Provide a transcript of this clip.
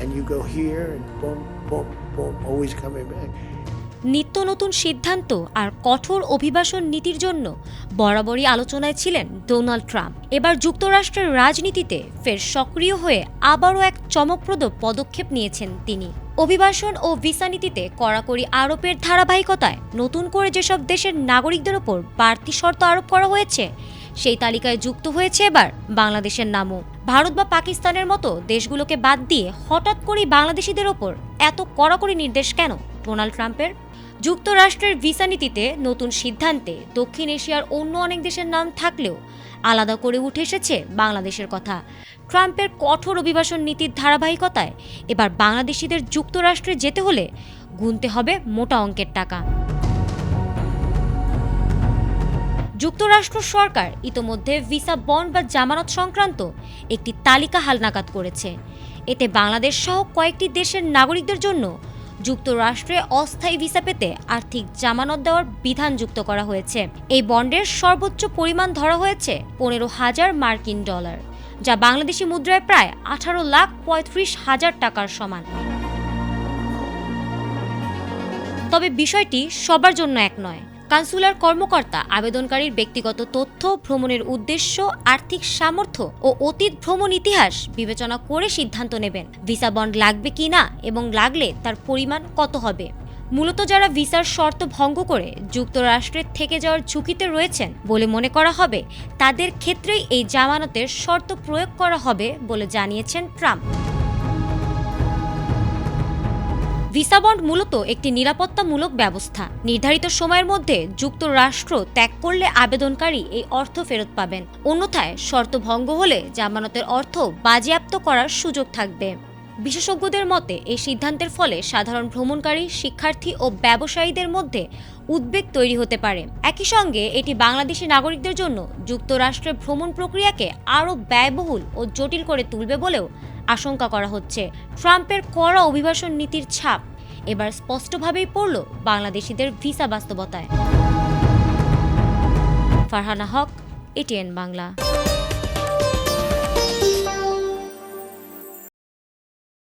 and you go here and boom, boom, boom, always coming back. নিত্য নতুন সিদ্ধান্ত আর কঠোর অভিবাসন নীতির জন্য বরাবরই আলোচনায় ছিলেন ডোনাল্ড ট্রাম্প। এবার যুক্তরাষ্ট্রের রাজনীতিতে ফের সক্রিয় হয়ে আবারও এক চমকপ্রদ পদক্ষেপ নিয়েছেন তিনি। অভিবাসন ও ভিসা নীতিতে কড়াকড়ি আরোপের ধারাবাহিকতায় নতুন করে যেসব দেশের নাগরিকদের ওপর বাড়তি শর্ত আরোপ করা হয়েছে, সেই তালিকায় যুক্ত হয়েছে এবার বাংলাদেশের নামও। ভারত বা পাকিস্তানের মতো দেশগুলোকে বাদ দিয়ে হঠাৎ করেই বাংলাদেশিদের ওপর এত কড়াকড়ি নির্দেশ কেন ডোনাল্ড ট্রাম্পের? যুক্তরাষ্ট্রের ভিসা নীতিতে নতুন সিদ্ধান্তে দক্ষিণ এশিয়ার অন্য অনেক দেশের নাম থাকলেও আলাদা করে উঠে এসেছে বাংলাদেশের কথা। ট্রাম্পের কঠোর অভিবাসন নীতির ধারাবাহিকতায় এবার বাংলাদেশিদের যুক্তরাষ্ট্রে যেতে হলে গুনতে হবে মোটা অঙ্কের টাকা। যুক্তরাষ্ট্র সরকার ইতোমধ্যে ভিসা বন্ড বা জামানত সংক্রান্ত একটি তালিকা হালনাগাদ করেছে। এতে বাংলাদেশ সহ কয়েকটি দেশের নাগরিকদের জন্য যুক্তরাষ্ট্রে অস্থায়ী ভিসা পেতে আর্থিক জামানত দেওয়ার বিধান যুক্ত করা হয়েছে। এই বন্ডের সর্বোচ্চ পরিমাণ ধরা হয়েছে $15,000 মার্কিন, যা বাংলাদেশি মুদ্রায় প্রায় 18,35,000 টাকার সমান। তবে বিষয়টি সবার জন্য এক নয়। কনসুলার কর্মকর্তা আবেদনকারীর ব্যক্তিগত তথ্য, ভ্রমণের উদ্দেশ্য, আর্থিক সামর্থ্য ও অতীত ভ্রমণ ইতিহাস বিবেচনা করে সিদ্ধান্ত নেবেন ভিসা বন্ড লাগবে কিনা এবং লাগলে তার পরিমাণ কত হবে। মূলত যারা ভিসার শর্ত ভঙ্গ করে যুক্তরাষ্ট্রে থেকে যাওয়ার ঝুঁকিতে রয়েছেন বলে মনে করা হবে, তাদের ক্ষেত্রেই এই জামানতের শর্ত প্রয়োগ করা হবে বলে জানিয়েছেন ট্রাম্প। ভিসা বন্ড মূলত একটি নিরাপত্তামূলক ব্যবস্থা। নির্ধারিত সময়ের মধ্যে যুক্তরাষ্ট্র ত্যাগ করলে আবেদনকারী এই অর্থ ফেরত পাবেন। অন্যথায় শর্ত ভঙ্গ হলে জামানতের অর্থ বাজেয়াপ্ত করার সুযোগ থাকবে। বিশেষজ্ঞদের মতে এই সিদ্ধান্তের ফলে সাধারণ ভ্রমণকারী, শিক্ষার্থী ও ব্যবসায়ীদের মধ্যে উদ্বেগ তৈরি হতে পারে। একই সঙ্গে এটি বাংলাদেশি নাগরিকদের জন্য যুক্তরাষ্ট্রের ভ্রমণ প্রক্রিয়াকে আরও ব্যয়বহুল ও জটিল করে তুলবে বলেও আশঙ্কা করা হচ্ছে। ট্রাম্পের কড়া অভিবাসন নীতির ছাপ এবার স্পষ্টভাবেই পড়ল বাংলাদেশিদের ভিসা বাস্তবতায়। ফারহানা হক, এটিএন বাংলা।